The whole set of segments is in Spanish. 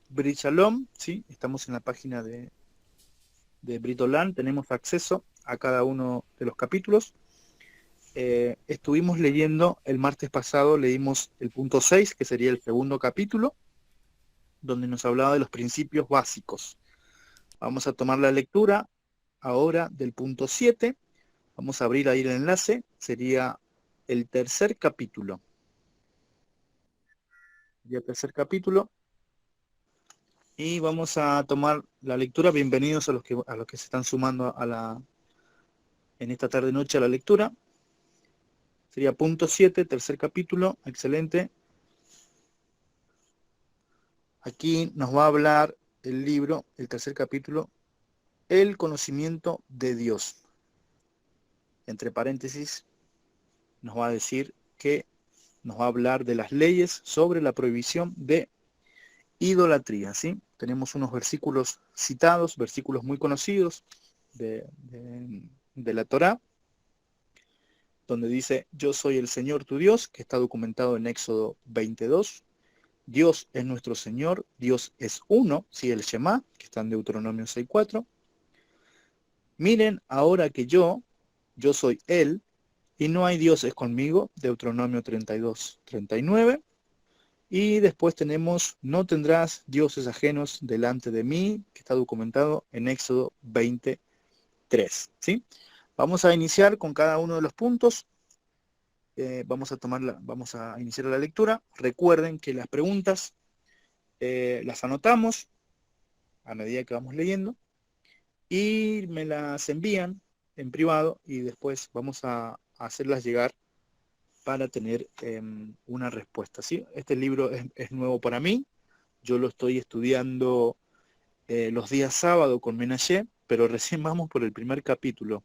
Brit Shalom, ¿sí? Estamos en la página de Brit Olam, tenemos acceso a cada uno de los capítulos. Estuvimos leyendo, el martes pasado leímos el punto 6, que sería el segundo capítulo, donde nos hablaba de los principios básicos. Vamos a tomar la lectura ahora del punto 7. Vamos a abrir ahí el enlace, sería el tercer capítulo. Sería el tercer capítulo. Y vamos a tomar la lectura. Bienvenidos a los que se están sumando en esta tarde noche a la lectura. Sería punto 7, tercer capítulo. Excelente. Aquí nos va a hablar el libro, el tercer capítulo, el conocimiento de Dios. Entre paréntesis, nos va a decir que nos va a hablar de las leyes sobre la prohibición de idolatría, ¿sí? Tenemos unos versículos citados, versículos muy conocidos de la Torá, donde dice, yo soy el Señor tu Dios, que está documentado en Éxodo 22. Dios es nuestro Señor, Dios es uno, ¿sí? El Shema, que está en Deuteronomio 6:4. Miren ahora que yo soy Él, y no hay dioses conmigo, Deuteronomio 32:39. Y después tenemos, no tendrás dioses ajenos delante de mí, que está documentado en Éxodo 20:3, ¿sí? Vamos a iniciar con cada uno de los puntos. Vamos a iniciar la lectura. Recuerden que las preguntas las anotamos a medida que vamos leyendo y me las envían en privado y después vamos a hacerlas llegar para tener una respuesta, ¿sí? Este libro es nuevo para mí. Yo lo estoy estudiando los días sábado con Menashe, pero recién vamos por el primer capítulo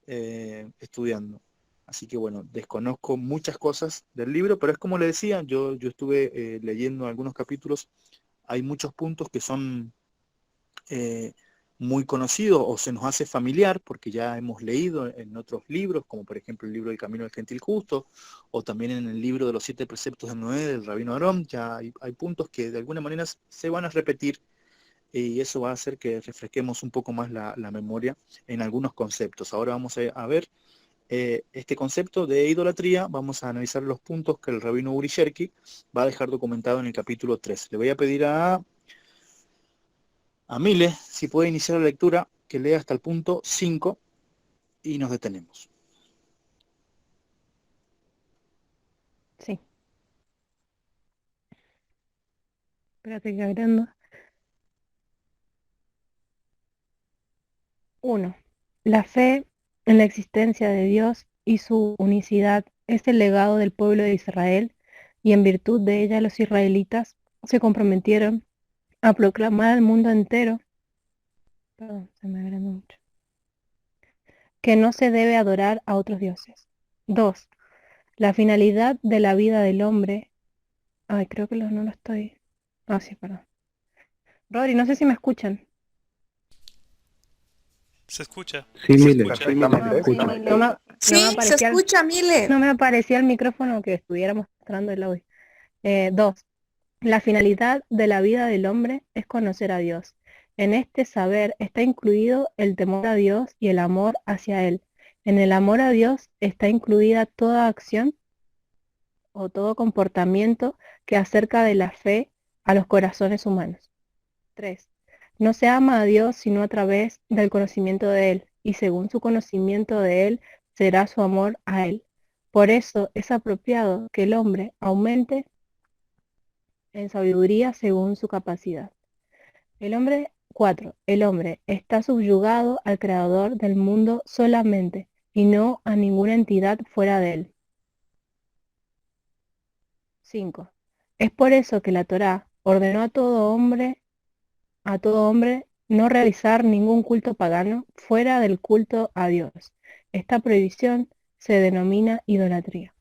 estudiando. Así que bueno, desconozco muchas cosas del libro, pero es como le decía, yo estuve leyendo algunos capítulos. Hay muchos puntos que son eh, muy conocidos o se nos hace familiar porque ya hemos leído en otros libros, como por ejemplo el libro del Camino del Gentil Justo, o también en el libro de los 7 preceptos de Noé del Rabino Aarón. Ya hay puntos que de alguna manera se van a repetir y eso va a hacer que refresquemos un poco más la memoria en algunos conceptos. Ahora vamos a ver este concepto de idolatría. Vamos a analizar los puntos que el rabino Uri Sherki va a dejar documentado en el capítulo 3. Le voy a pedir a Mile, si puede iniciar la lectura, que lea hasta el punto 5 y nos detenemos. Sí, espérate que agrando. 1. La fe en la existencia de Dios y su unicidad es el legado del pueblo de Israel, y en virtud de ella los israelitas se comprometieron a proclamar al mundo entero, perdón, se me agrandó mucho, que no se debe adorar a otros dioses. 2. La finalidad de la vida del hombre. Ay, creo que no lo estoy. Ah, sí, perdón. Rodri, no sé si me escuchan. Se escucha, Sí, se Mile, escucha. Perfectamente, Ah, sí, escúchame. no me Sí, se aparecía, escucha, Mile. no me aparecía el micrófono que estuviera mostrando el audio. 2. La finalidad de la vida del hombre es conocer a Dios. En este saber está incluido el temor a Dios y el amor hacia Él. En el amor a Dios está incluida toda acción o todo comportamiento que acerca de la fe a los corazones humanos. 3. No se ama a Dios sino a través del conocimiento de Él, y según su conocimiento de Él será su amor a Él. Por eso es apropiado que el hombre aumente en sabiduría según su capacidad. 4. El hombre está subyugado al Creador del mundo solamente, y no a ninguna entidad fuera de él. 5. Es por eso que la Torá ordenó a todo hombre no realizar ningún culto pagano fuera del culto a Dios. Esta prohibición se denomina idolatría.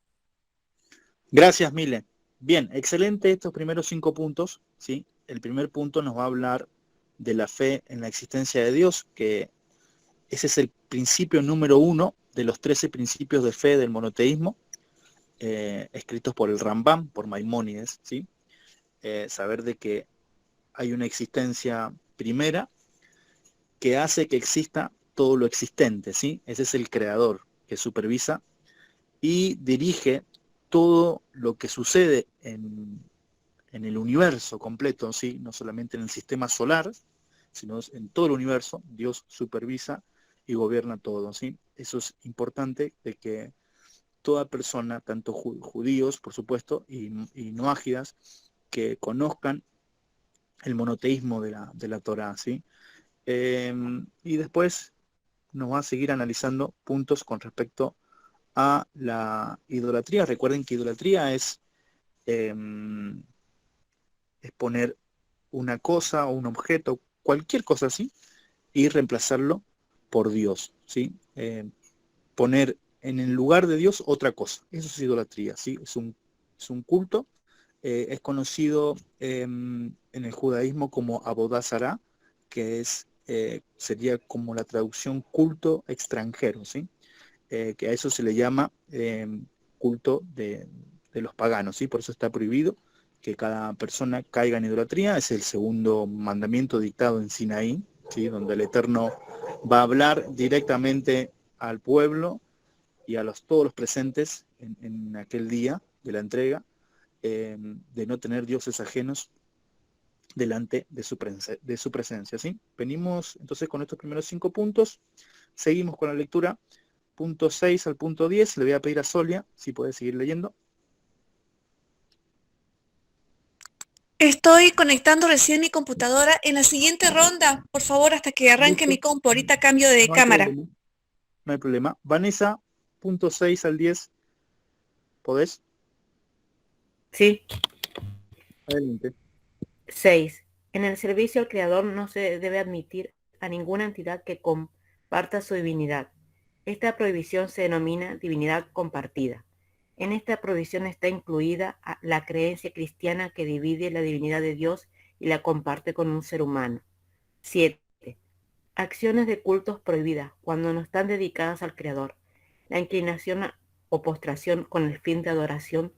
Gracias, Mile. Bien, excelente estos primeros 5 puntos, ¿sí? El primer punto nos va a hablar de la fe en la existencia de Dios, que ese es el principio número 1 de los 13 principios de fe del monoteísmo, escritos por el Rambam, por Maimónides, ¿sí? Saber de que hay una existencia primera que hace que exista todo lo existente, ¿sí? Ese es el creador que supervisa y dirige todo lo que sucede en el universo completo, ¿sí? No solamente en el sistema solar, sino en todo el universo. Dios supervisa y gobierna todo, ¿sí? Eso es importante, de que toda persona, tanto judíos, por supuesto, y no ágidas, que conozcan el monoteísmo de la Torá, ¿sí? Y después nos va a seguir analizando puntos con respecto a la idolatría. Recuerden que idolatría eh, es poner una cosa o un objeto, cualquier cosa así, y reemplazarlo por Dios, ¿sí? Poner en el lugar de Dios otra cosa. Eso es idolatría, ¿sí? Es un culto. Es conocido en el judaísmo como Abodá Zará, que sería como la traducción culto extranjero, ¿sí? Que a eso se le llama culto de los paganos, ¿sí? Por eso está prohibido que cada persona caiga en idolatría. Es el segundo mandamiento dictado en Sinaí, ¿sí? Donde el Eterno va a hablar directamente al pueblo y a todos los presentes en aquel día de la entrega, de no tener dioses ajenos delante de su presencia, ¿sí? Venimos entonces con estos primeros 5 puntos, seguimos con la lectura, punto 6 al punto 10, le voy a pedir a Solia si puede seguir leyendo. Estoy conectando recién mi computadora. En la siguiente ronda, por favor, hasta que arranque Listo, mi compu, ahorita cambio de no hay cámara. problema, no hay problema. Vanessa, punto 6 al 10, ¿podés? Sí. Adelante. 6. En el servicio al Creador no se debe admitir a ninguna entidad que comparta su divinidad. Esta prohibición se denomina divinidad compartida. En esta prohibición está incluida la creencia cristiana que divide la divinidad de Dios y la comparte con un ser humano. 7. Acciones de cultos prohibidas cuando no están dedicadas al Creador. La inclinación o postración con el fin de adoración,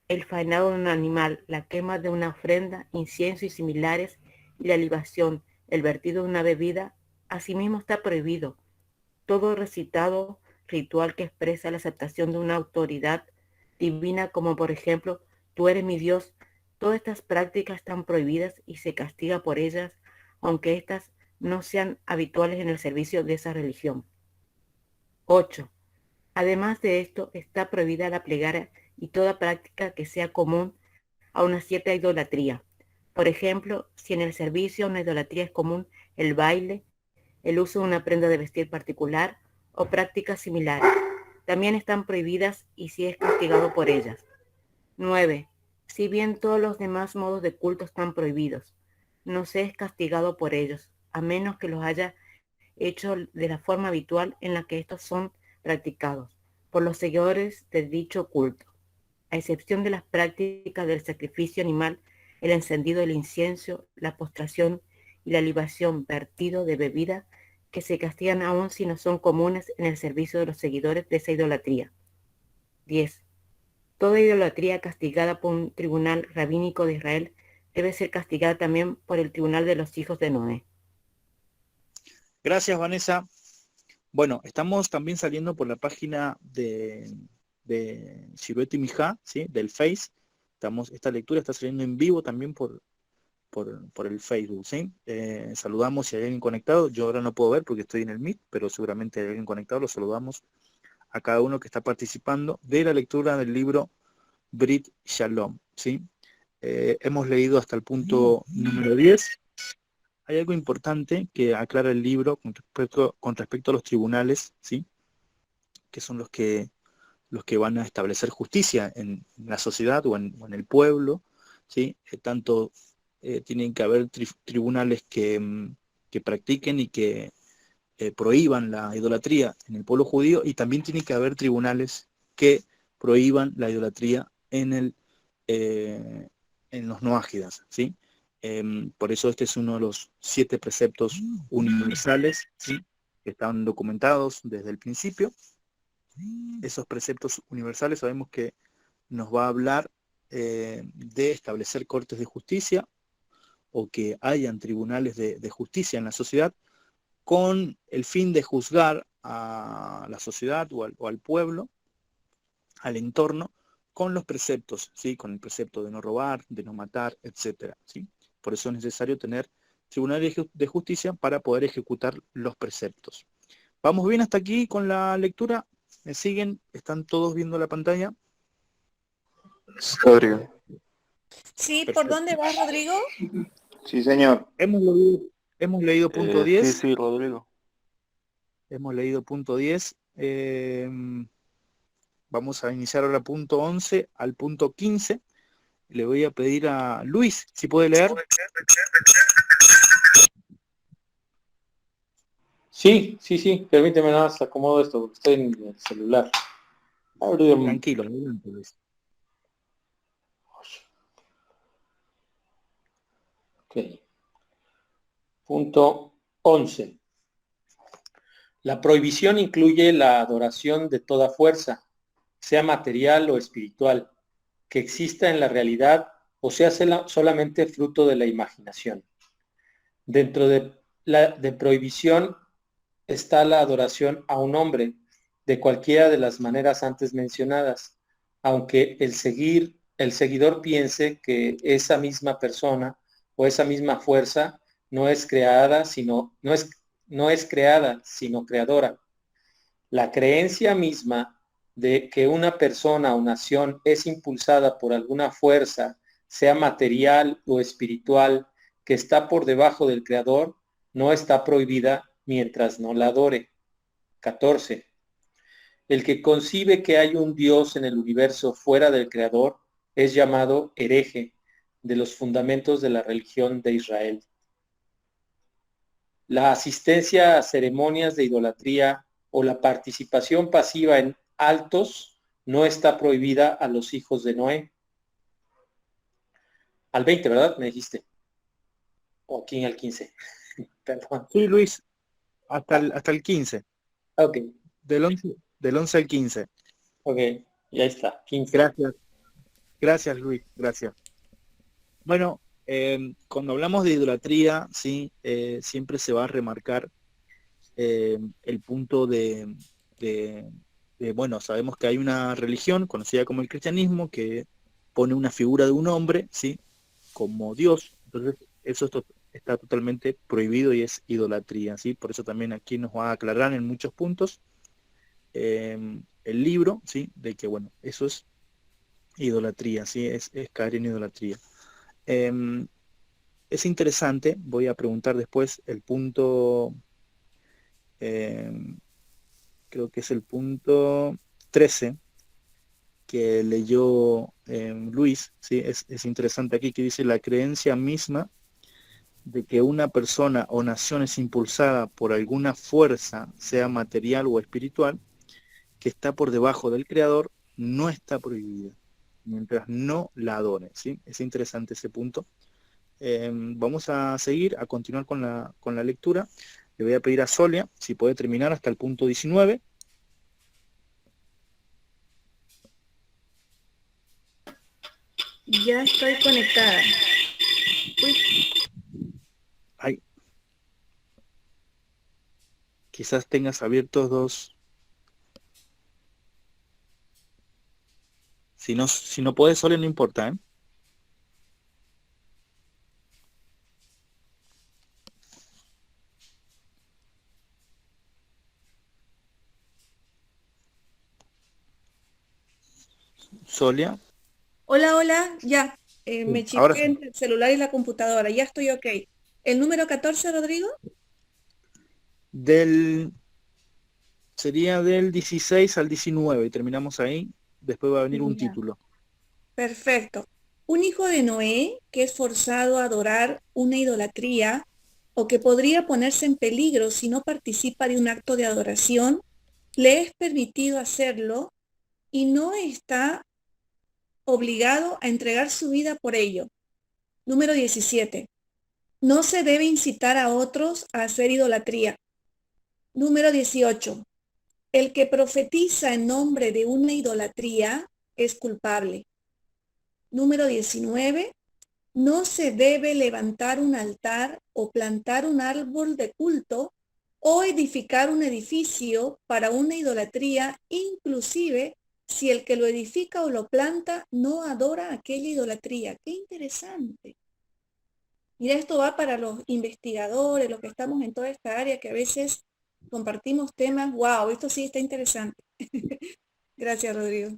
el faenado de un animal, la quema de una ofrenda, incienso y similares, y la libación, el vertido de una bebida, asimismo está prohibido. Todo recitado ritual que expresa la aceptación de una autoridad divina, como por ejemplo, tú eres mi Dios, todas estas prácticas están prohibidas y se castiga por ellas, aunque éstas no sean habituales en el servicio de esa religión. 8. Además de esto, está prohibida la plegaria y toda práctica que sea común a una cierta idolatría. Por ejemplo, si en el servicio a una idolatría es común el baile, el uso de una prenda de vestir particular o prácticas similares, también están prohibidas y si es castigado por ellas. 9. Si bien todos los demás modos de culto están prohibidos, no se es castigado por ellos, a menos que los haya hecho de la forma habitual en la que estos son practicados por los seguidores de dicho culto, a excepción de las prácticas del sacrificio animal, el encendido del incienso, la postración y la libación vertido de bebida, que se castigan aún si no son comunes en el servicio de los seguidores de esa idolatría. 10. Toda idolatría castigada por un tribunal rabínico de Israel debe ser castigada también por el tribunal de los hijos de Noé. Gracias, Vanessa. Bueno, estamos también saliendo por la página de Shirueti Mija, ¿sí? Del Face. Esta lectura está saliendo en vivo también por el Facebook, ¿sí? Saludamos si hay alguien conectado. Yo ahora no puedo ver porque estoy en el Meet, pero seguramente hay alguien conectado. Los saludamos a cada uno que está participando de la lectura del libro Brit Shalom, ¿sí? Hemos leído hasta el punto número 10. Hay algo importante que aclara el libro con respecto a los tribunales, ¿sí? Que son los que van a establecer justicia en la sociedad o en el pueblo, ¿sí? Tanto tienen que haber tribunales que practiquen y que prohíban la idolatría en el pueblo judío, y también tiene que haber tribunales que prohíban la idolatría en los no ágidas, ¿sí? Por eso este es uno de los 7 preceptos universales, ¿sí? Que están documentados desde el principio. Esos preceptos universales sabemos que nos va a hablar de establecer cortes de justicia, o que hayan tribunales de justicia en la sociedad con el fin de juzgar a la sociedad o al pueblo, al entorno, con los preceptos, ¿sí? Con el precepto de no robar, de no matar, etcétera, ¿sí? Por eso es necesario tener tribunales de justicia para poder ejecutar los preceptos. ¿Vamos bien hasta aquí con la lectura? ¿Me siguen? ¿Están todos viendo la pantalla? Rodrigo. Sí, ¿por Perfecto. dónde vas, Rodrigo? Sí, señor. Hemos leído punto 10. Sí, Rodrigo. Hemos leído punto 10. Vamos a iniciar ahora punto 11 al punto 15. Le voy a pedir a Luis, si puede leer. Sí, permíteme nada más, acomodo esto, porque estoy en el celular. Tranquilo, adelante, Luis. Ok. Punto 11. La prohibición incluye la adoración de toda fuerza, sea material o espiritual, que exista en la realidad o sea solamente fruto de la imaginación. Dentro de la prohibición está la adoración a un hombre, de cualquiera de las maneras antes mencionadas, aunque el seguidor piense que esa misma persona o esa misma fuerza no es creada, sino creadora. La creencia misma de que una persona o nación es impulsada por alguna fuerza, sea material o espiritual, que está por debajo del creador, no está prohibida mientras no la adore. 14. El que concibe que hay un Dios en el universo fuera del creador es llamado hereje de los fundamentos de la religión de Israel. La asistencia a ceremonias de idolatría o la participación pasiva en altos no está prohibida a los hijos de Noé. Al 20, ¿verdad? Me dijiste. O aquí al 15. Perdón. Sí, Luis, hasta el 15. Ok. Del 11 al 15. Ok, ya está. 15. Gracias, Luis, gracias. Bueno, cuando hablamos de idolatría, sí, siempre se va a remarcar el punto bueno, sabemos que hay una religión conocida como el cristianismo que pone una figura de un hombre, sí, como Dios. Entonces, eso está totalmente prohibido y es idolatría, sí. Por eso también aquí nos va a aclarar en muchos puntos el libro, sí, de que bueno, eso es idolatría, sí, es caer en idolatría. Es interesante, voy a preguntar después el punto, creo que es el punto 13 que leyó Luis, ¿sí? Es interesante aquí que dice la creencia misma de que una persona o nación es impulsada por alguna fuerza, sea material o espiritual, que está por debajo del creador, no está prohibida, mientras no la adore, ¿sí? Es interesante ese punto. Vamos a seguir, a continuar con la lectura. Le voy a pedir a Solia si puede terminar hasta el punto 19. Ya estoy conectada. Uy, Ay, quizás tengas abiertos dos. Si no puedes, Solia, no importa, ¿eh? Solia. hola, ya. Me Sí, ahora chifé sí. entre el celular y la computadora. Ya estoy ok. ¿El número 14, Rodrigo? Sería del 16 al 19 y terminamos ahí. Después va a venir un Ya. título. Perfecto. Un hijo de Noé que es forzado a adorar una idolatría o que podría ponerse en peligro si no participa de un acto de adoración, le es permitido hacerlo y no está obligado a entregar su vida por ello. Número 17. No se debe incitar a otros a hacer idolatría. Número 18. El que profetiza en nombre de una idolatría es culpable. Número 19. No se debe levantar un altar o plantar un árbol de culto o edificar un edificio para una idolatría, inclusive si el que lo edifica o lo planta no adora aquella idolatría. ¡Qué interesante! Mira, esto va para los investigadores, los que estamos en toda esta área, que a veces compartimos temas. ¡Wow! Esto sí está interesante. Gracias, Rodrigo.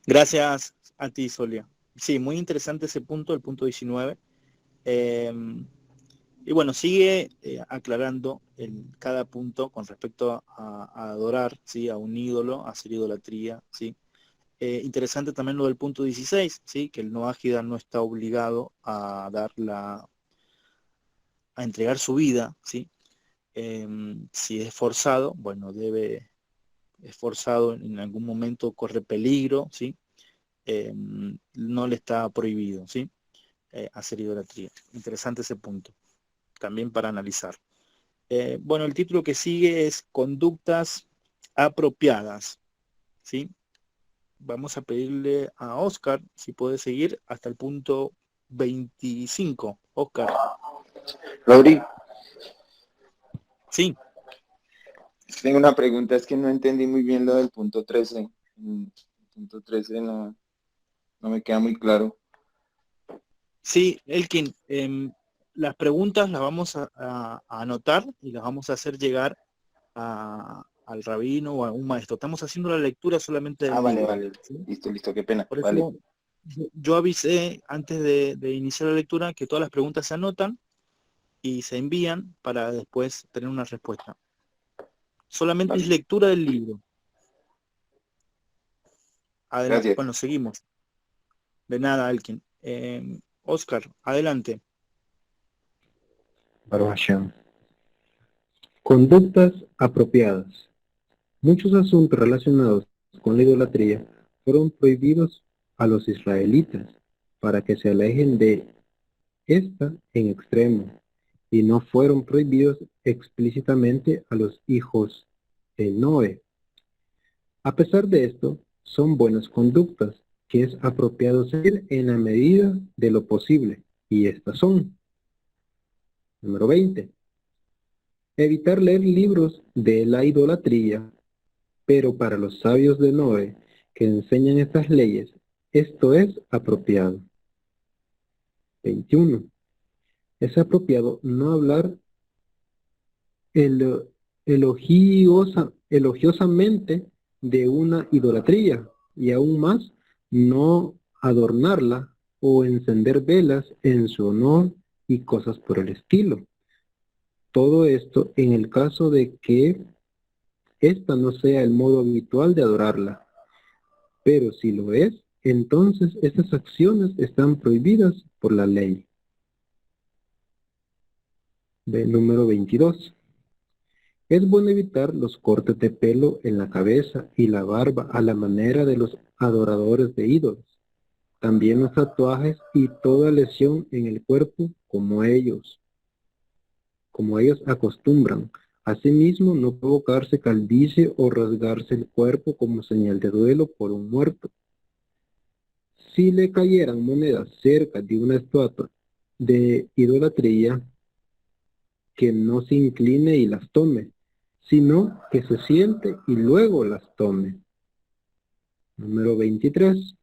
Gracias a ti, Solia. Sí, muy interesante ese punto, el punto 19. Y bueno, sigue aclarando cada punto con respecto a adorar, ¿sí? A un ídolo, a hacer idolatría, ¿sí? Interesante también lo del punto 16, ¿sí? Que el noágida no está obligado a a entregar su vida, ¿sí? Si es forzado, bueno, es forzado en algún momento, corre peligro, ¿sí? No le está prohibido, ¿sí? Hacer idolatría. Interesante ese punto, también para analizar. Bueno, el título que sigue es Conductas apropiadas, ¿sí? Vamos a pedirle a Oscar si puede seguir hasta el punto 25. Oscar. Rodri, Sí. tengo una pregunta, es que no entendí muy bien lo del punto 13. El punto 13 no me queda muy claro. Sí, Elkin, las preguntas las vamos a anotar y las vamos a hacer llegar al rabino o a un maestro. Estamos haciendo la lectura solamente del Vale, libro, vale. ¿sí? Listo, qué pena. Por Vale. eso yo avisé antes de iniciar la lectura que todas las preguntas se anotan y se envían para después tener una respuesta. Solamente Vale. es lectura del libro. Adelante. Gracias. Bueno, seguimos. De nada, Elkin. Oscar, adelante. Baruch Hashem. Conductas apropiadas. Muchos asuntos relacionados con la idolatría fueron prohibidos a los israelitas para que se alejen de esta en extremo, y no fueron prohibidos explícitamente a los hijos de Noé. A pesar de esto, son buenas conductas que es apropiado seguir en la medida de lo posible, y estas son: número 20. Evitar leer libros de la idolatría, pero para los sabios de Noé que enseñan estas leyes, esto es apropiado. 21. Es apropiado no hablar elogiosamente de una idolatría, y aún más no adornarla o encender velas en su honor y cosas por el estilo. Todo esto en el caso de que esta no sea el modo habitual de adorarla. Pero si lo es, entonces esas acciones están prohibidas por la ley. Número 22. Es bueno evitar los cortes de pelo en la cabeza y la barba a la manera de los adoradores de ídolos. También los tatuajes y toda lesión en el cuerpo como ellos acostumbran. Asimismo, no provocarse calvicie o rasgarse el cuerpo como señal de duelo por un muerto. Si le cayeran monedas cerca de una estatua de idolatría, que no se incline y las tome, sino que se siente y luego las tome. Número 23.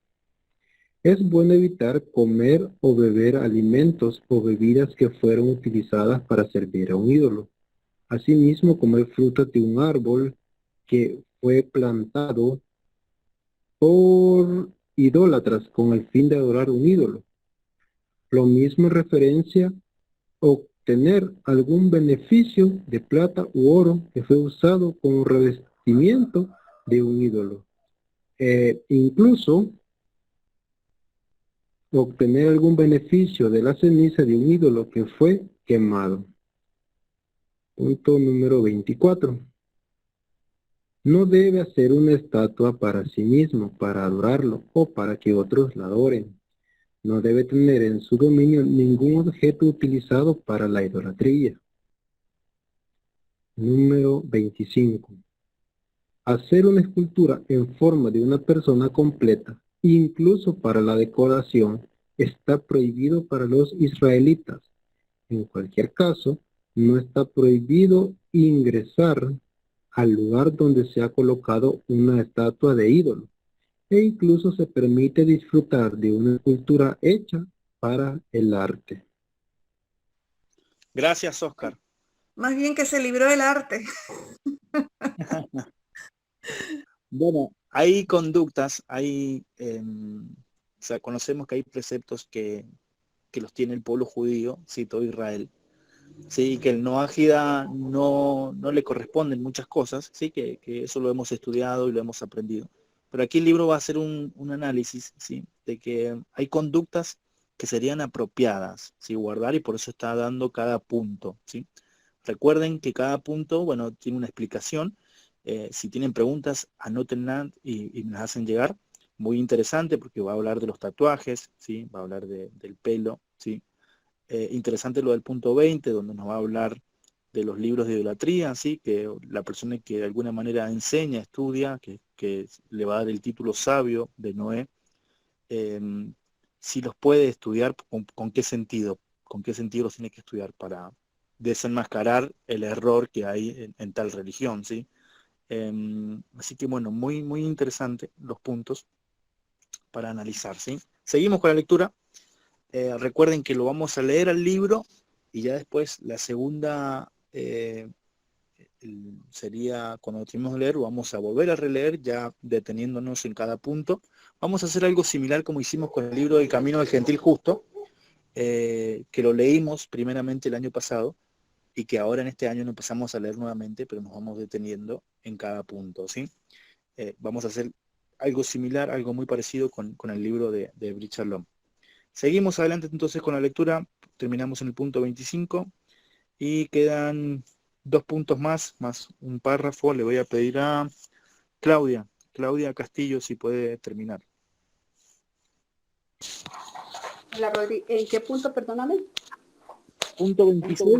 Es bueno evitar comer o beber alimentos o bebidas que fueron utilizadas para servir a un ídolo. Asimismo, comer frutas de un árbol que fue plantado por idólatras con el fin de adorar un ídolo. Lo mismo en referencia a obtener algún beneficio de plata u oro que fue usado como revestimiento de un ídolo. Incluso obtener algún beneficio de la ceniza de un ídolo que fue quemado. Punto número 24. No debe hacer una estatua para sí mismo, para adorarlo o para que otros la adoren. No debe tener en su dominio ningún objeto utilizado para la idolatría. Número 25. Hacer una escultura en forma de una persona completa, incluso para la decoración, está prohibido para los israelitas. En cualquier caso, no está prohibido ingresar al lugar donde se ha colocado una estatua de ídolo, e incluso se permite disfrutar de una escultura hecha para el arte. Gracias, Oscar. Más bien que se libró el arte. Bueno, hay conductas, o sea, conocemos que hay preceptos que los tiene el pueblo judío, sí, todo Israel, sí, que el no ágida no le corresponden muchas cosas, sí, que eso lo hemos estudiado y lo hemos aprendido. Pero aquí el libro va a hacer un análisis, sí, de que hay conductas que serían apropiadas, sí, guardar, y por eso está dando cada punto, sí. Recuerden que cada punto, bueno, tiene una explicación. Si tienen preguntas, anótenlas y me las hacen llegar. Muy interesante porque va a hablar de los tatuajes, ¿sí? Va a hablar del pelo, ¿sí? Interesante lo del punto 20, donde nos va a hablar de los libros de idolatría, ¿sí? Que la persona que de alguna manera enseña, estudia, que le va a dar el título sabio de Noé, si los puede estudiar, ¿con qué sentido? ¿Con qué sentido los tiene que estudiar para desenmascarar el error que hay en tal religión, ¿sí? Así que bueno, muy interesante los puntos para analizar, ¿sí? Seguimos con la lectura. Recuerden que lo vamos a leer al libro y ya después la segunda sería cuando terminemos de leer, vamos a volver a releer ya deteniéndonos en cada punto. Vamos a hacer algo similar como hicimos con el libro del Camino del Gentil Justo, que lo leímos primeramente el año pasado y que ahora en este año no empezamos a leer nuevamente, pero nos vamos deteniendo en cada punto, ¿sí? Vamos a hacer algo similar, algo muy parecido con el libro de Brit Shalom. Seguimos adelante entonces con la lectura, terminamos en el punto 25 y quedan 2 puntos más un párrafo. Le voy a pedir a Claudia Castillo si puede terminar. Hola, Rodri. ¿En qué punto, perdóname? Punto 26,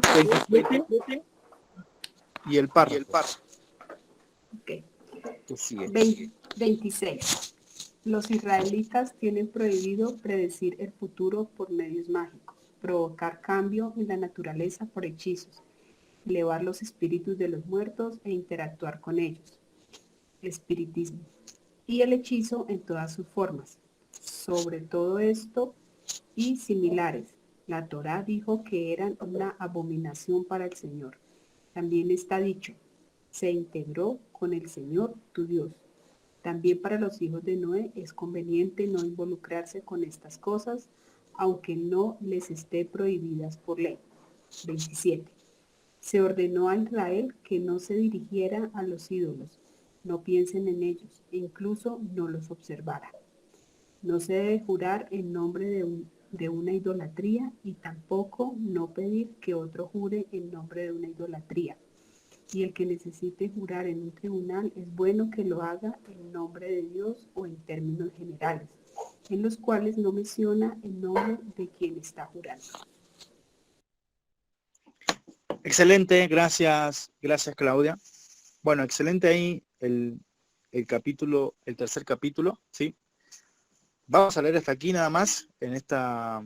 27 y el párrafo. Ok. ¿Qué sigue? 26. Los israelitas tienen prohibido predecir el futuro por medios mágicos, provocar cambio en la naturaleza por hechizos, elevar los espíritus de los muertos e interactuar con ellos. Espiritismo. Y el hechizo en todas sus formas. Sobre todo esto y similares, la Torá dijo que eran una abominación para el Señor. También está dicho, se integró con el Señor tu Dios. También para los hijos de Noé es conveniente no involucrarse con estas cosas, aunque no les esté prohibidas por ley. 27. Se ordenó a Israel que no se dirigiera a los ídolos, no piensen en ellos e incluso no los observara. No se debe jurar en nombre de una idolatría y tampoco no pedir que otro jure en nombre de una idolatría. Y el que necesite jurar en un tribunal es bueno que lo haga en nombre de Dios o en términos generales, en los cuales no menciona el nombre de quien está jurando. Excelente, gracias Claudia. Bueno, excelente ahí el capítulo, el tercer capítulo, ¿sí? Vamos a leer hasta aquí nada más, en esta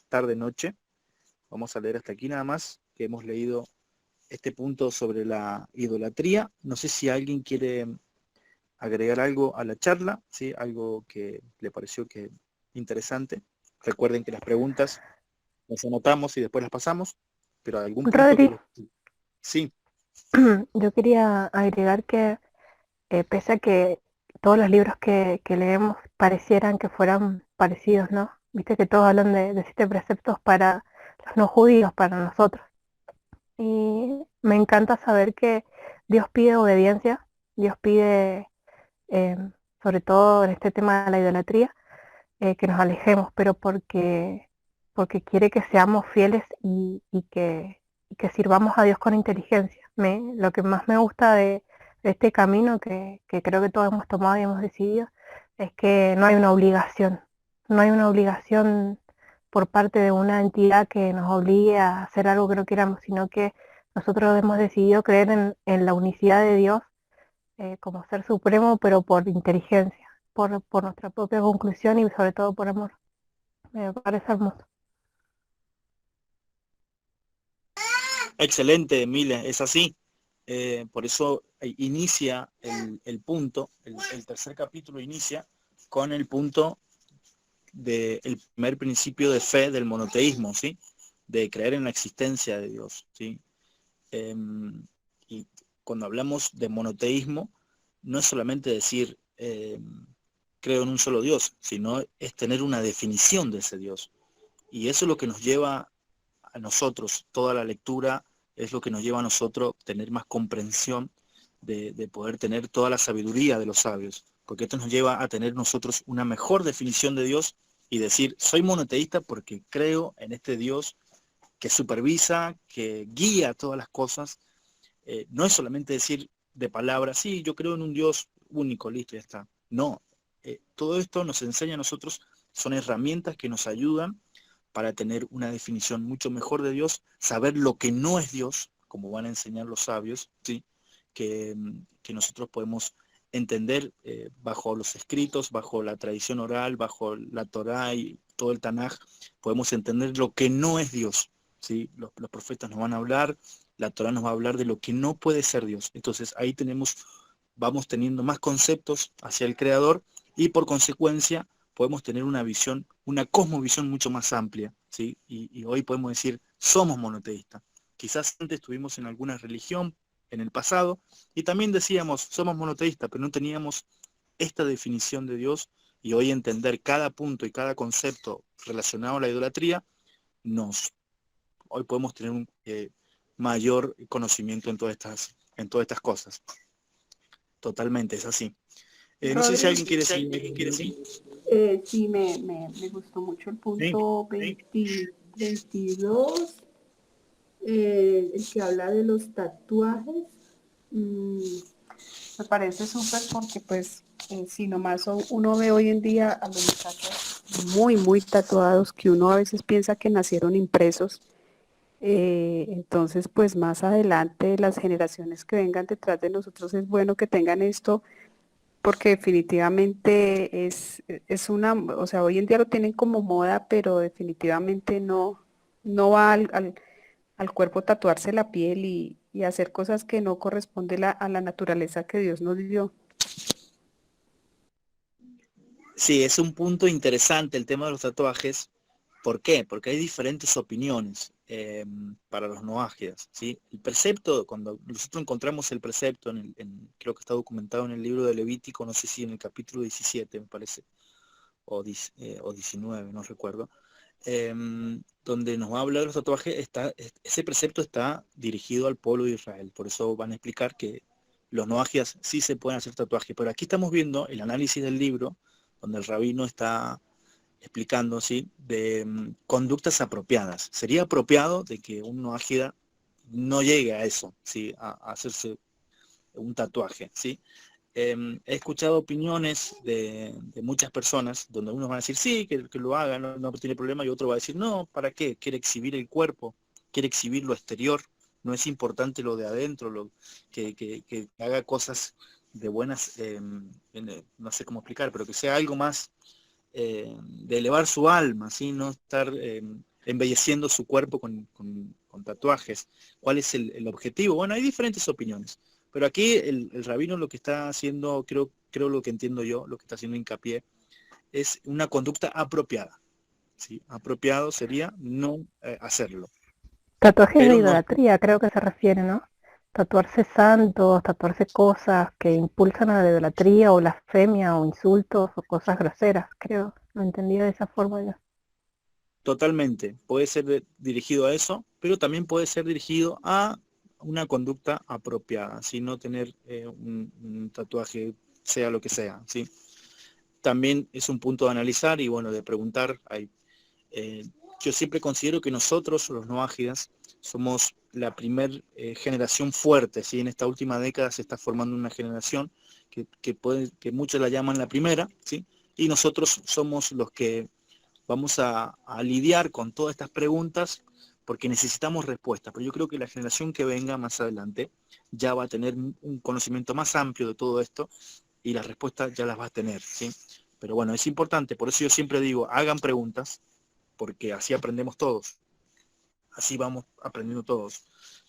tarde-noche. Vamos a leer hasta aquí nada más, que hemos leído este punto sobre la idolatría. No sé si alguien quiere agregar algo a la charla, ¿sí? Algo que le pareció que interesante. Recuerden que las preguntas las anotamos y después las pasamos, pero algún punto Rodri, que sí. yo quería agregar que pese a que todos los libros que leemos parecieran que fueran parecidos, ¿no? Viste que todos hablan de 7 preceptos para los no judíos, para nosotros. Y me encanta saber que Dios pide obediencia, Dios pide, sobre todo en este tema de la idolatría, que nos alejemos, pero porque quiere que seamos fieles y que sirvamos a Dios con inteligencia. Lo que más me gusta de este camino que creo que todos hemos tomado y hemos decidido es que no hay una obligación, por parte de una entidad que nos obligue a hacer algo que no queramos, sino que nosotros hemos decidido creer en la unicidad de Dios como ser supremo, pero por inteligencia, por nuestra propia conclusión y sobre todo por amor. Me parece hermoso. Excelente, Mile, es así. Por eso inicia el punto, el tercer capítulo inicia con el punto del primer principio de fe del monoteísmo, ¿sí? De creer en la existencia de Dios, ¿sí? Y cuando hablamos de monoteísmo, no es solamente decir creo en un solo Dios, sino es tener una definición de ese Dios. Y eso es lo que nos lleva a nosotros, toda la lectura es lo que nos lleva a nosotros tener más comprensión de poder tener toda la sabiduría de los sabios, porque esto nos lleva a tener nosotros una mejor definición de Dios y decir, soy monoteísta porque creo en este Dios que supervisa, que guía todas las cosas. No es solamente decir de palabras, sí, yo creo en un Dios único, listo, ya está. No, todo esto nos enseña a nosotros, son herramientas que nos ayudan para tener una definición mucho mejor de Dios, saber lo que no es Dios, como van a enseñar los sabios, ¿sí? que nosotros podemos entender bajo los escritos, bajo la tradición oral, bajo la Torá y todo el Tanaj, podemos entender lo que no es Dios. ¿Sí? Los profetas nos van a hablar, la Torá nos va a hablar de lo que no puede ser Dios. Entonces ahí vamos teniendo más conceptos hacia el Creador y por consecuencia podemos tener una visión, una cosmovisión mucho más amplia, ¿sí? Y hoy podemos decir, somos monoteístas. Quizás antes estuvimos en alguna religión en el pasado y también decíamos, somos monoteístas, pero no teníamos esta definición de Dios y hoy entender cada punto y cada concepto relacionado a la idolatría, hoy podemos tener un mayor conocimiento en todas estas cosas. Totalmente, es así. No sé si alguien quiere decir. Sí, me gustó mucho el punto 22, el que habla de los tatuajes. Me parece súper porque pues si nomás uno ve hoy en día a los muchachos muy tatuados que uno a veces piensa que nacieron impresos. Entonces pues más adelante las generaciones que vengan detrás de nosotros es bueno que tengan esto porque definitivamente es una, o sea, hoy en día lo tienen como moda, pero definitivamente no va al cuerpo tatuarse la piel y hacer cosas que no corresponden a la naturaleza que Dios nos dio. Sí, es un punto interesante el tema de los tatuajes. ¿Por qué? Porque hay diferentes opiniones para los noágidas, ¿sí? El precepto, cuando nosotros encontramos el precepto, creo que está documentado en el libro de Levítico, no sé si en el capítulo 17, me parece, o 19, no recuerdo, donde nos va a hablar de los tatuajes, ese precepto está dirigido al pueblo de Israel. Por eso van a explicar que los noágidas sí se pueden hacer tatuajes. Pero aquí estamos viendo el análisis del libro, donde el rabino está explicando, ¿sí? de conductas apropiadas. Sería apropiado de que un noágida no llegue a eso, ¿sí? a hacerse un tatuaje, ¿sí? He escuchado opiniones de muchas personas donde unos van a decir sí, que lo haga, no tiene problema, y otro va a decir no, ¿para qué? Quiere exhibir el cuerpo, quiere exhibir lo exterior, no es importante lo de adentro, que haga cosas de buenas, no sé cómo explicar, pero que sea algo más de elevar su alma, ¿sí? No estar embelleciendo su cuerpo con tatuajes. ¿Cuál es el objetivo? Bueno, hay diferentes opiniones. Pero aquí el rabino lo que está haciendo, creo lo que entiendo yo, lo que está haciendo hincapié, es una conducta apropiada. ¿Sí? Apropiado sería no hacerlo. Tatuajes de Pero no, idolatría, creo que se refiere, ¿no? Tatuarse santos, tatuarse cosas que impulsan a la idolatría o blasfemia o insultos o cosas groseras, creo. Lo entendía de esa forma yo. totalmente. Puede ser dirigido a eso, pero también puede ser dirigido a una conducta apropiada, ¿sí? No tener un tatuaje, sea lo que sea, ¿sí? También es un punto de analizar y bueno, de preguntar. Yo siempre considero que nosotros, los noágidas, somos la primer generación fuerte, ¿sí? En esta última década se está formando una generación que muchos la llaman la primera, ¿sí? Y nosotros somos los que vamos a lidiar con todas estas preguntas porque necesitamos respuestas. Pero yo creo que la generación que venga más adelante ya va a tener un conocimiento más amplio de todo esto y las respuestas ya las va a tener, ¿sí? Pero bueno, es importante, por eso yo siempre digo, hagan preguntas, porque así aprendemos todos. Así vamos aprendiendo todos.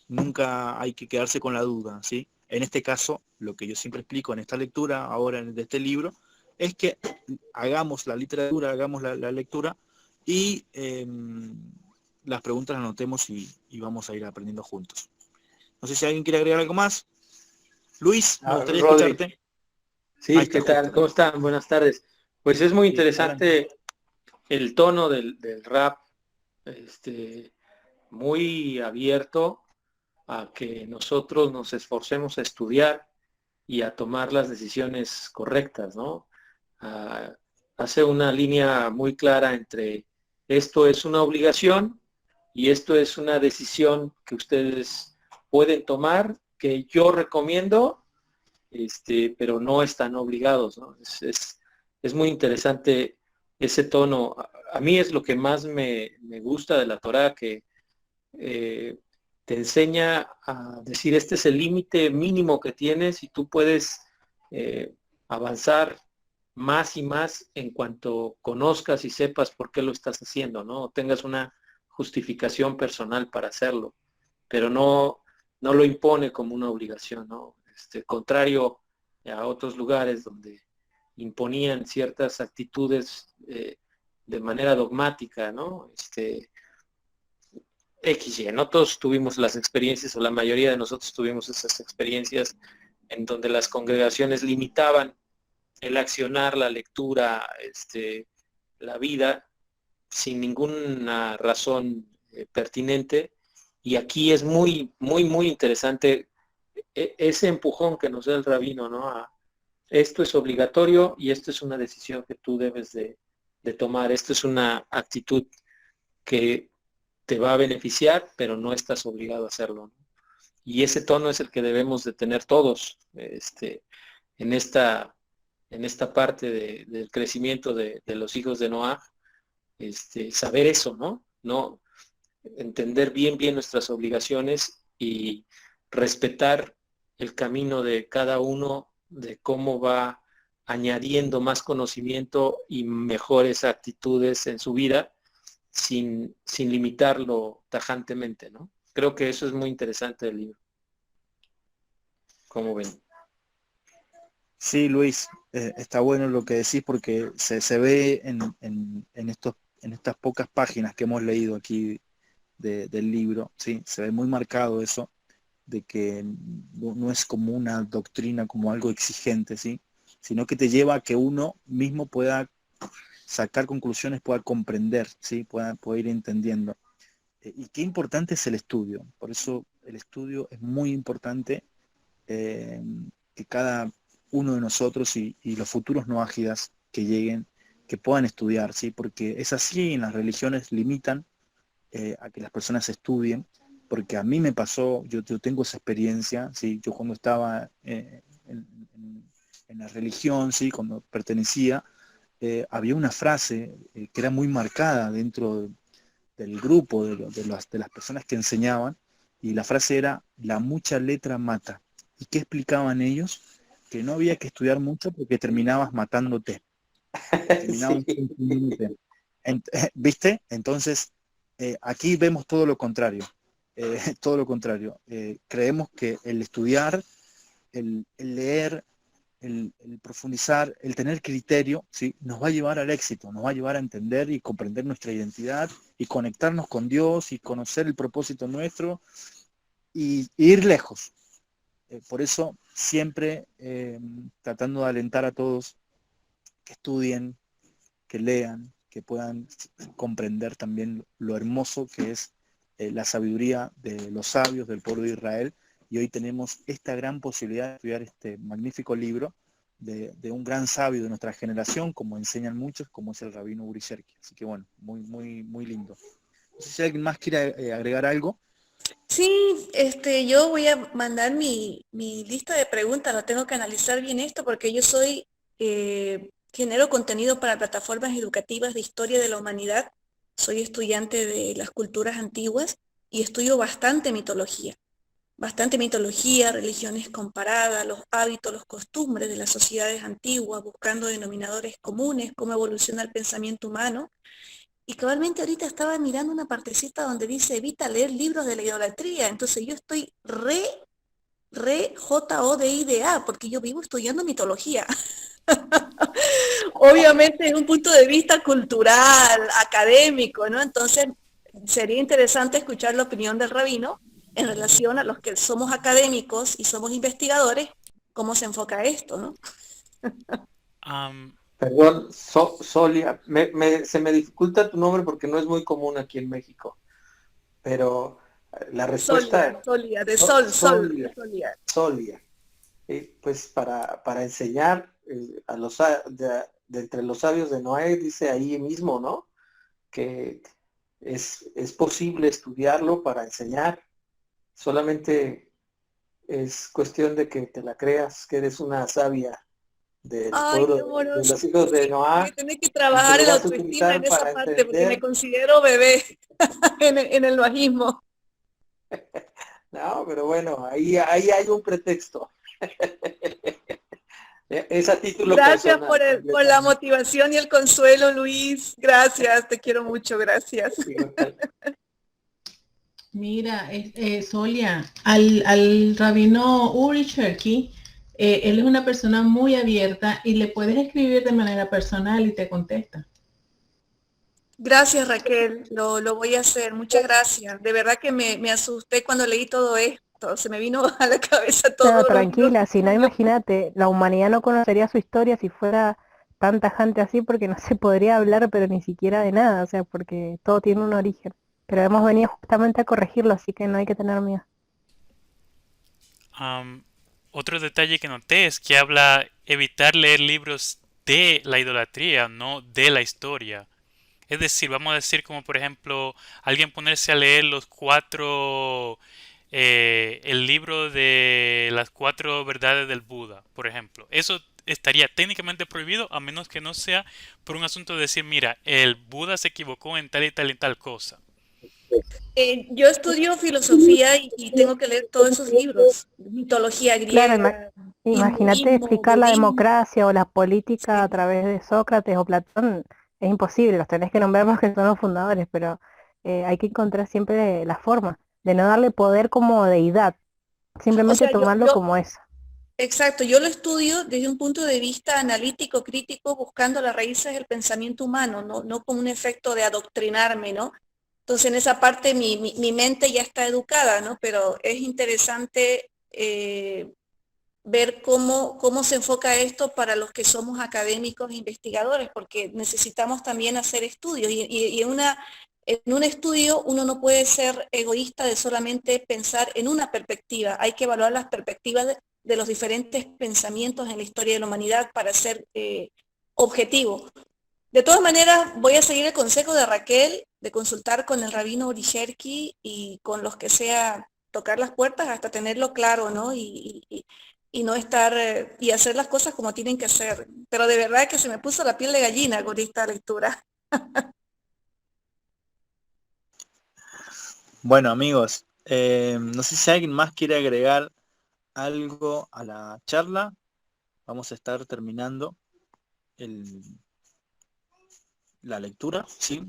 Nunca hay que quedarse con la duda, ¿sí? En este caso, lo que yo siempre explico en esta lectura, ahora de este libro, es que hagamos la literatura, hagamos la lectura y las preguntas las anotemos y vamos a ir aprendiendo juntos. No sé si alguien quiere agregar algo más. Luis, me gustaría Rodri. escucharte. Sí, ¿qué tal? ¿Cómo están? Buenas tardes. Pues es muy interesante el tono del rap, muy abierto a que nosotros nos esforcemos a estudiar y a tomar las decisiones correctas, ¿no? Hace una línea muy clara entre esto es una obligación y esto es una decisión que ustedes pueden tomar, que yo recomiendo, pero no están obligados, ¿no? Es muy interesante ese tono. A mí es lo que más me gusta de la Torá, que te enseña a decir, este es el límite mínimo que tienes y tú puedes avanzar más y más en cuanto conozcas y sepas por qué lo estás haciendo, ¿no? O tengas una justificación personal para hacerlo, pero no lo impone como una obligación, ¿no? Contrario a otros lugares donde imponían ciertas actitudes de manera dogmática, ¿no? XY, no todos tuvimos las experiencias, o la mayoría de nosotros tuvimos esas experiencias en donde las congregaciones limitaban el accionar, la lectura, la vida, sin ninguna razón pertinente. Y aquí es muy, muy, muy interesante ese empujón que nos da el rabino, ¿no? Esto es obligatorio y esto es una decisión que tú debes de tomar. Esto es una actitud que te va a beneficiar, pero no estás obligado a hacerlo, ¿no? Y ese tono es el que debemos de tener todos en esta parte del crecimiento de los hijos de Noah, saber eso, ¿no? No entender bien nuestras obligaciones y respetar el camino de cada uno, de cómo va añadiendo más conocimiento y mejores actitudes en su vida, sin limitarlo tajantemente, ¿no? Creo que eso es muy interesante del libro. ¿Cómo ven? Sí, Luis, está bueno lo que decís porque se ve en estas pocas páginas que hemos leído aquí del libro, ¿sí? Se ve muy marcado eso, de que no es como una doctrina, como algo exigente, ¿sí? Sino que te lleva a que uno mismo pueda sacar conclusiones, pueda comprender, ¿sí? Pueda ir entendiendo. Y qué importante es el estudio. Por eso el estudio es muy importante, que cada uno de nosotros y los futuros noágidas que lleguen, que puedan estudiar, ¿sí? Porque es así, en las religiones limitan a que las personas estudien, porque a mí me pasó, yo tengo esa experiencia, ¿sí? Yo cuando estaba en la religión, ¿sí? Cuando pertenecía, había una frase que era muy marcada dentro del grupo, de las personas que enseñaban, y la frase era, la mucha letra mata. ¿Y qué explicaban ellos? Que no había que estudiar mucho porque terminabas matándote. Terminabas consumiéndote. ¿Viste? Entonces, aquí vemos todo lo contrario. Todo lo contrario. Creemos que el estudiar, el leer, el profundizar, el tener criterio, ¿sí? Nos va a llevar al éxito, nos va a llevar a entender y comprender nuestra identidad y conectarnos con Dios y conocer el propósito nuestro y ir lejos. Por eso siempre tratando de alentar a todos que estudien, que lean, que puedan comprender también lo hermoso que es la sabiduría de los sabios del pueblo de Israel. Y hoy tenemos esta gran posibilidad de estudiar este magnífico libro de un gran sabio de nuestra generación, como enseñan muchos, como es el rabino Uri Sherki. Así que bueno, muy, muy, muy lindo. No sé si alguien más quiere agregar algo. Sí, yo voy a mandar mi lista de preguntas, lo tengo que analizar bien esto porque yo soy, genero contenido para plataformas educativas de historia de la humanidad, soy estudiante de las culturas antiguas y estudio bastante mitología, religiones comparadas, los hábitos, los costumbres de las sociedades antiguas, buscando denominadores comunes, cómo evoluciona el pensamiento humano. Y cabalmente ahorita estaba mirando una partecita donde dice evita leer libros de la idolatría. Entonces yo estoy re Jodida, porque yo vivo estudiando mitología. Obviamente desde un punto de vista cultural, académico, ¿no? Entonces sería interesante escuchar la opinión del rabino en relación a los que somos académicos y somos investigadores, cómo se enfoca esto, ¿no? Am, Perdón, Solia, se me dificulta tu nombre porque no es muy común aquí en México, pero la respuesta Solia, de Solia, Solia. Solia. Pues para enseñar a de entre los sabios de Noé, dice ahí mismo, ¿no? Que es posible estudiarlo para enseñar, solamente es cuestión de que te la creas, que eres una sabia del Ay, qué pueblo, de amoroso. los hijos de Sí, voy a Noah, tener que y que trabajar lo en la vas a autoestima en utilizar esa para parte porque me entender. considero bebé en el bajismo. No, pero bueno, ahí hay un pretexto. Es a título Gracias personal, por la completamente. motivación y el consuelo, Luis. Gracias, te quiero mucho, gracias. Mira, Solia, al rabino Uri Cherky, él es una persona muy abierta y le puedes escribir de manera personal y te contesta. Gracias, Raquel, lo voy a hacer. Muchas gracias. De verdad que me asusté cuando leí todo esto. Se me vino a la cabeza No, todos los tranquila, si no, estudios. imagínate, la humanidad no conocería su historia si fuera tan tajante así, porque no se podría hablar, pero ni siquiera de nada, o sea, porque todo tiene un origen. Pero hemos venido justamente a corregirlo, así que no hay que tener miedo. am, Otro detalle que noté es que habla evitar leer libros de la idolatría, no de la historia. Es decir, vamos a decir como por ejemplo alguien ponerse a leer el libro de las 4 verdades del Buda, por ejemplo. Eso estaría técnicamente prohibido a menos que no sea por un asunto de decir, mira, el Buda se equivocó en tal y tal y tal cosa. Yo estudio filosofía y tengo que leer todos esos libros. Mitología Claro, griega, imagínate hinduismo, explicar la budismo. democracia o la política a Sí. través de Sócrates o Platón, es imposible, los tenés que nombrar porque son los fundadores, pero hay que encontrar siempre la forma de no darle poder como deidad, O simplemente sea, tomarlo como eso. exacto, yo lo estudio desde un punto de vista analítico, crítico, buscando las raíces del pensamiento humano, no con un efecto de adoctrinarme, ¿no? Entonces, en esa parte mi mente ya está educada, ¿no? Pero es interesante ver cómo se enfoca esto para los que somos académicos e investigadores, porque necesitamos también hacer estudios y en un estudio uno no puede ser egoísta de solamente pensar en una perspectiva, hay que evaluar las perspectivas de los diferentes pensamientos en la historia de la humanidad para ser objetivo. De todas maneras, voy a seguir el consejo de Raquel de consultar con el rabino Orisherki y con los que sea tocar las puertas hasta tenerlo claro, ¿no? Y no estar y hacer las cosas como tienen que ser. Pero de verdad que se me puso la piel de gallina con esta lectura. Bueno, amigos, no sé si alguien más quiere agregar algo a la charla. Vamos a estar terminando la lectura, ¿sí?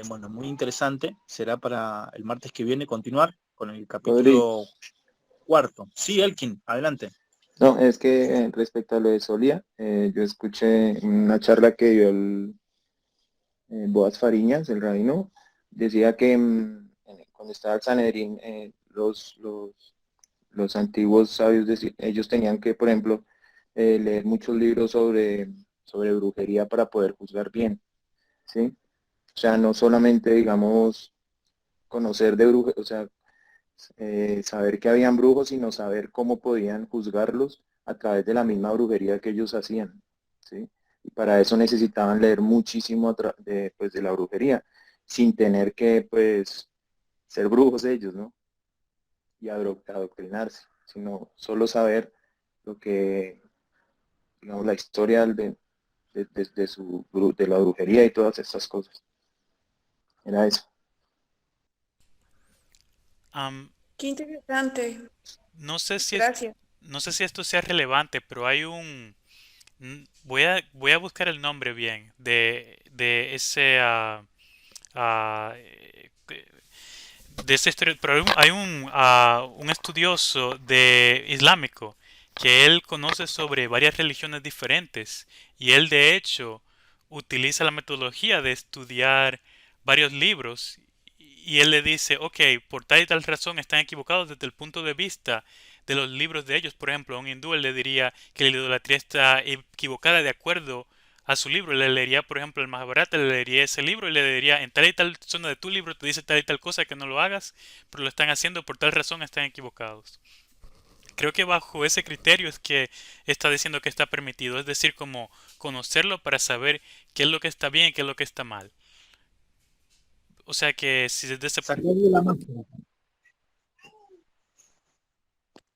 Bueno, muy interesante. Será para el martes que viene continuar con el Rodri, capítulo 4. Sí, Elkin, adelante. no, es que respecto a lo de Solia, yo escuché una charla que dio el Boaz Fariñas, el rabino, decía que cuando estaba el Sanedrín, los antiguos sabios, ellos tenían que, por ejemplo, leer muchos libros sobre brujería para poder juzgar bien, ¿sí? O sea, no solamente, digamos, conocer de brujería, o sea, saber que habían brujos, sino saber cómo podían juzgarlos a través de la misma brujería que ellos hacían, ¿sí? Y para eso necesitaban leer muchísimo pues, de la brujería, sin tener que, pues, ser brujos ellos, ¿no? Y adoctrinarse, sino solo saber lo que, digamos, la historia de la brujería y todas estas cosas. Era eso. Am, Qué interesante. no sé si Gracias. no sé si esto sea relevante, pero hay voy a buscar el nombre bien de ese ah, de esta historia, pero un estudioso de islámico que él conoce sobre varias religiones diferentes y él de hecho utiliza la metodología de estudiar varios libros y él le dice, ok, por tal y tal razón están equivocados desde el punto de vista de los libros de ellos. Por ejemplo, a un hindú él le diría que la idolatría está equivocada de acuerdo a su libro. Le leería, por ejemplo, el Mahabharata, le leería ese libro y le diría, en tal y tal zona de tu libro te dice tal y tal cosa que no lo hagas, pero lo están haciendo por tal razón, están equivocados. Creo que bajo ese criterio es que está diciendo que está permitido, es decir, como conocerlo para saber qué es lo que está bien y qué es lo que está mal. O sea que si desde ese Sacarle la máscara.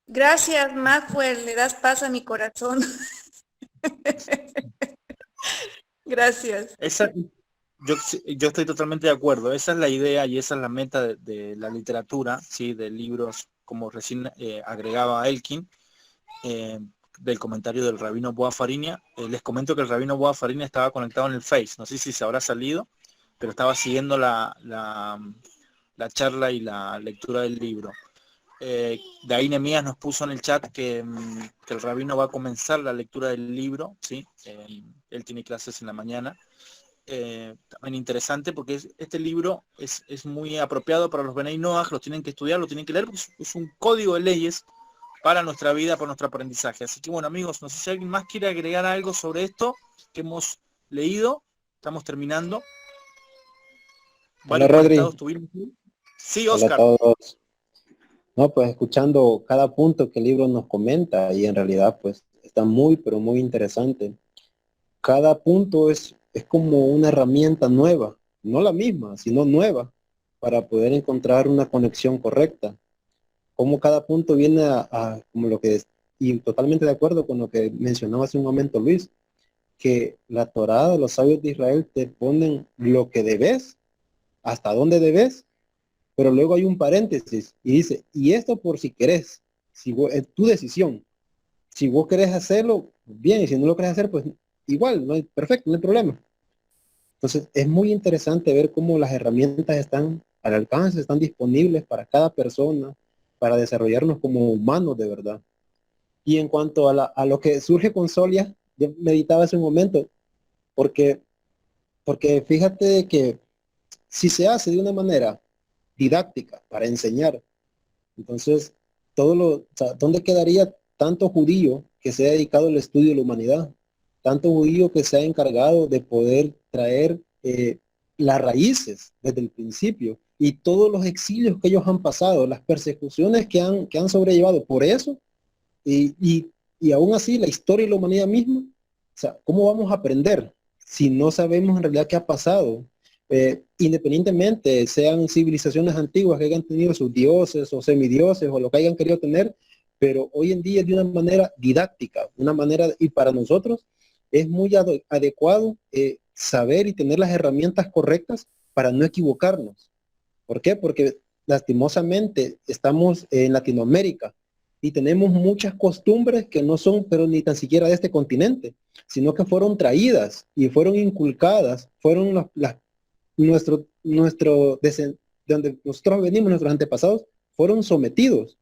Gracias, Maxwell, le das paz a mi corazón. Gracias. Yo estoy totalmente de acuerdo. Esa es la idea y esa es la meta de la literatura, ¿sí? De libros, como recién agregaba Elkin, del comentario del rabino Boa Fariña. Les comento que el rabino Boa Fariña estaba conectado en el Face. No sé si se habrá salido, pero estaba siguiendo la charla y la lectura del libro. De ahí Nemías nos puso en el chat que el rabino va a comenzar la lectura del libro, ¿sí? Él tiene clases en la mañana. También interesante porque este libro es muy apropiado para los Benei Noach, lo tienen que estudiar, lo tienen que leer, porque es un código de leyes para nuestra vida, para nuestro aprendizaje. Así que bueno, amigos, no sé si alguien más quiere agregar algo sobre esto que hemos leído. Estamos terminando. Hola, Rodri. Sí, Hola Oscar. a todos. No, pues escuchando cada punto que el libro nos comenta y en realidad pues está muy, pero muy interesante. Cada punto es como una herramienta nueva, no la misma, sino nueva, para poder encontrar una conexión correcta. Como cada punto viene como lo que es, y totalmente de acuerdo con lo que mencionaba hace un momento Luis, que la Torá de los sabios de Israel te ponen lo que debes, hasta dónde debes, pero luego hay un paréntesis y dice, y esto por si querés, si vos, es tu decisión. Si vos querés hacerlo, bien, y si no lo querés hacer, pues igual, no hay, perfecto, no hay problema. Entonces, es muy interesante ver cómo las herramientas están al alcance, están disponibles para cada persona, para desarrollarnos como humanos de verdad. Y en cuanto a lo que surge con Solia, yo meditaba hace un momento, porque fíjate que si se hace de una manera didáctica para enseñar, entonces, o sea, ¿dónde quedaría tanto judío que se ha dedicado al estudio de la humanidad? Tanto judío que se ha encargado de poder traer las raíces desde el principio y todos los exilios que ellos han pasado, las persecuciones que han sobrellevado por eso, y aún así la historia y la humanidad misma. O sea, ¿cómo vamos a aprender si no sabemos en realidad qué ha pasado? Independientemente sean civilizaciones antiguas que hayan tenido sus dioses o semidioses o lo que hayan querido tener, pero hoy en día de una manera didáctica, una manera, y para nosotros es muy adecuado saber y tener las herramientas correctas para no equivocarnos. ¿Por qué? Porque lastimosamente estamos en Latinoamérica y tenemos muchas costumbres que no son, pero ni tan siquiera de este continente, sino que fueron traídas y fueron inculcadas, fueron de donde nosotros venimos, nuestros antepasados, fueron sometidos.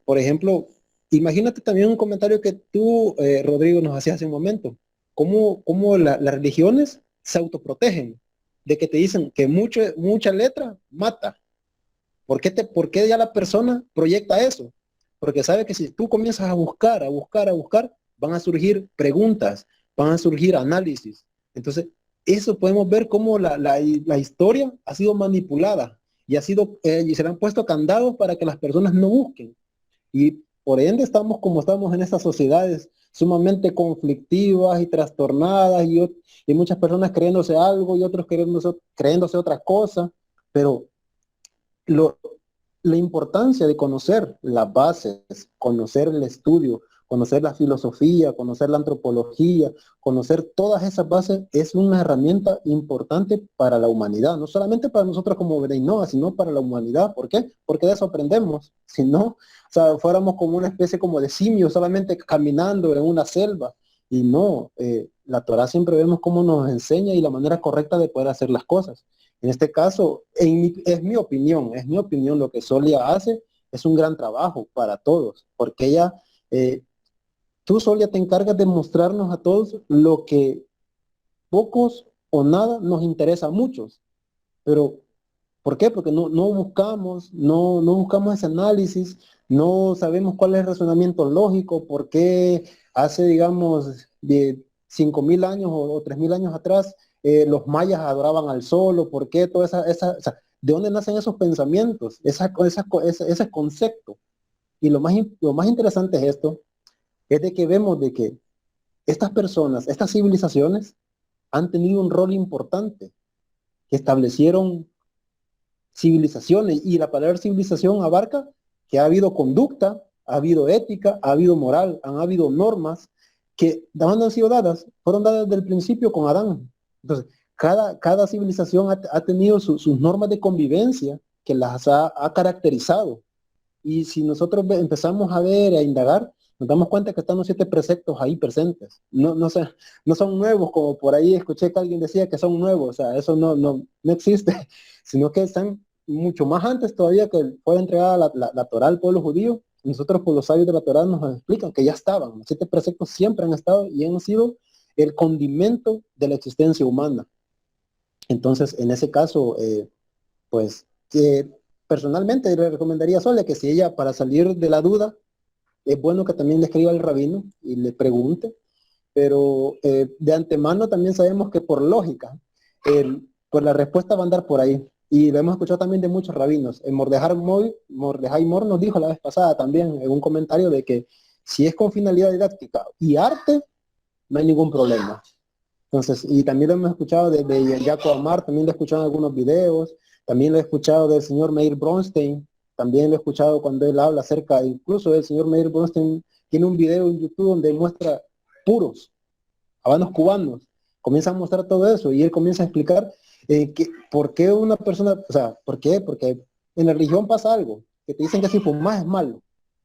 Por ejemplo, imagínate también un comentario que tú, Rodrigo, nos hacías hace un momento. Cómo las religiones se autoprotegen de que te dicen que mucha letra mata. ¿Por qué ya la persona proyecta eso? Porque sabe que si tú comienzas a buscar, van a surgir preguntas, van a surgir análisis. Entonces, eso podemos ver cómo la historia ha sido manipulada y y se le han puesto candados para que las personas no busquen. Y por ende estamos como estamos en estas sociedades sumamente conflictivas y trastornadas y muchas personas creyéndose algo y otros creyéndose otra cosa, pero la importancia de conocer las bases, conocer el estudio, conocer la filosofía, conocer la antropología, conocer todas esas bases es una herramienta importante para la humanidad, no solamente para nosotros como Benei Noach, sino para la humanidad. ¿Por qué? Porque de eso aprendemos. Si no, o sea, fuéramos como una especie como de simios solamente caminando en una selva. Y no, la Torá siempre vemos cómo nos enseña y la manera correcta de poder hacer las cosas. En este caso, es mi opinión, lo que Solia hace es un gran trabajo para todos, porque ella, tú Solia te encargas de mostrarnos a todos lo que pocos o nada nos interesa a muchos, pero ¿por qué? Porque no buscamos, no buscamos ese análisis, no sabemos cuál es el razonamiento lógico, por qué hace, digamos, de 5.000 años o 3.000 años atrás, los mayas adoraban al sol, o por qué toda o sea, ¿de dónde nacen esos pensamientos, ese concepto? Y lo más interesante es esto, es de que vemos de que estas personas, estas civilizaciones, han tenido un rol importante, que establecieron civilizaciones, y la palabra civilización abarca que ha habido conducta, ha habido ética, ha habido moral, han habido normas que han sido dadas, fueron dadas desde el principio con Adán. Entonces, cada civilización ha tenido sus normas de convivencia que las ha caracterizado. Y si nosotros empezamos a ver, a indagar, nos damos cuenta que están los 7 preceptos ahí presentes. No son nuevos, como por ahí escuché que alguien decía que son nuevos. O sea, eso no existe, sino que están mucho más antes todavía que fue entregada la Torá al pueblo judío. Nosotros, por los sabios de la Torá, nos explican que ya estaban. Los 7 preceptos siempre han estado y han sido el condimento de la existencia humana. Entonces, en ese caso, pues, personalmente le recomendaría a Sole que si ella, para salir de la duda, es bueno que también le escriba al rabino y le pregunte, pero de antemano también sabemos que por lógica, pues la respuesta va a andar por ahí. Y lo hemos escuchado también de muchos rabinos. Mordejai Mor nos dijo la vez pasada también en un comentario de que si es con finalidad didáctica y arte, no hay ningún problema. Entonces, y también lo hemos escuchado de Jacob Amar, también lo he escuchado en algunos videos, también lo he escuchado del señor Meir Bronstein, también lo he escuchado cuando él habla acerca, incluso el señor Meir Bronstein tiene un video en YouTube donde muestra puros, habanos cubanos, comienza a mostrar todo eso y él comienza a explicar por qué una persona, o sea, ¿por qué? Porque en la religión pasa algo, que te dicen que si fumas es malo.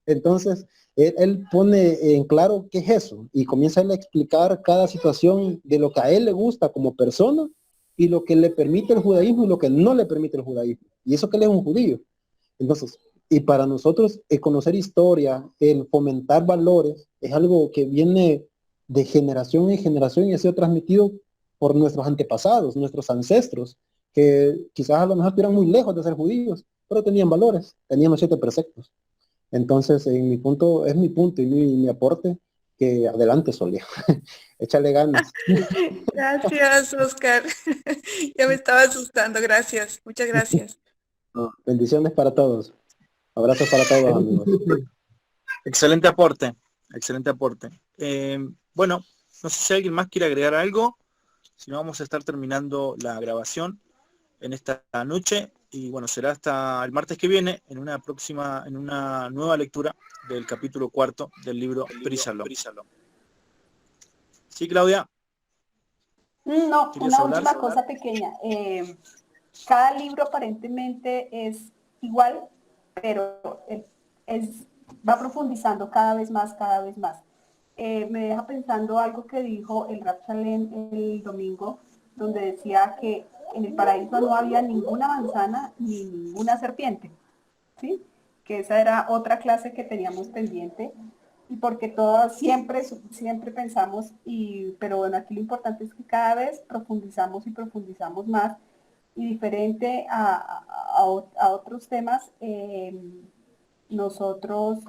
Entonces, él pone en claro qué es eso y comienza a explicar cada situación de lo que a él le gusta como persona y lo que le permite el judaísmo y lo que no le permite el judaísmo. Y eso que él es un judío. Entonces, y para nosotros conocer historia, el fomentar valores, es algo que viene de generación en generación y ha sido transmitido por nuestros antepasados, nuestros ancestros, que quizás a lo mejor estuvieran muy lejos de ser judíos, pero tenían valores, tenían los 7 preceptos. Entonces, es mi punto y mi aporte, que adelante, Solia. Échale ganas. Gracias, Oscar. Ya me estaba asustando, gracias. Muchas gracias. No, bendiciones para todos. Abrazos para todos, amigos. Excelente aporte, excelente aporte. Bueno, no sé si alguien más quiere agregar algo, si no vamos a estar terminando la grabación en esta noche y bueno, será hasta el martes que viene en una nueva lectura del capítulo 4 del libro Prísalo. Sí, Claudia. No, una hablar? última cosa pequeña. Cada libro aparentemente es igual, pero va profundizando cada vez más. Me deja pensando algo que dijo el Rab Shalem el domingo, donde decía que en el paraíso no había ninguna manzana ni ninguna serpiente, ¿sí? Que esa era otra clase que teníamos pendiente, y porque todas siempre pensamos, pero bueno, aquí lo importante es que cada vez profundizamos más, y diferente a otros temas, nosotros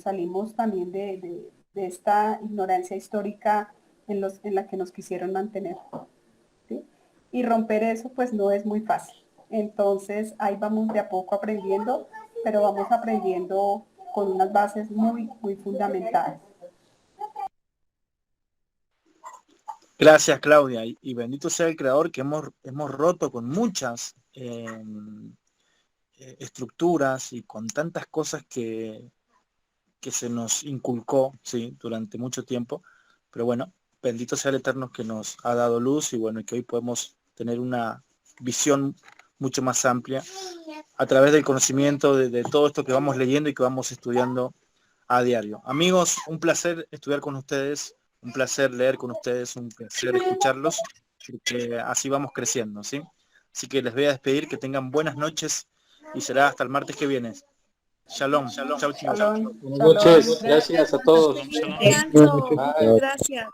salimos también de esta ignorancia histórica en la que nos quisieron mantener, ¿sí? Y romper eso pues no es muy fácil. Entonces ahí vamos de a poco aprendiendo, pero vamos aprendiendo con unas bases muy, muy fundamentales. Gracias, Claudia, y bendito sea el Creador que hemos roto con muchas estructuras y con tantas cosas que se nos inculcó, ¿sí? Durante mucho tiempo, pero bueno, bendito sea el Eterno que nos ha dado luz y bueno, que hoy podemos tener una visión mucho más amplia a través del conocimiento de todo esto que vamos leyendo y que vamos estudiando a diario. Amigos, un placer estudiar con ustedes, Un placer leer con ustedes, un placer escucharlos, porque así vamos creciendo, ¿sí? Así que les voy a despedir, que tengan buenas noches y será hasta el martes que viene. Shalom, shalom, chau, chicos. Shalom, Buenas noches, shalom. gracias a todos. Shalom, shalom. Descanso. Bye. Gracias.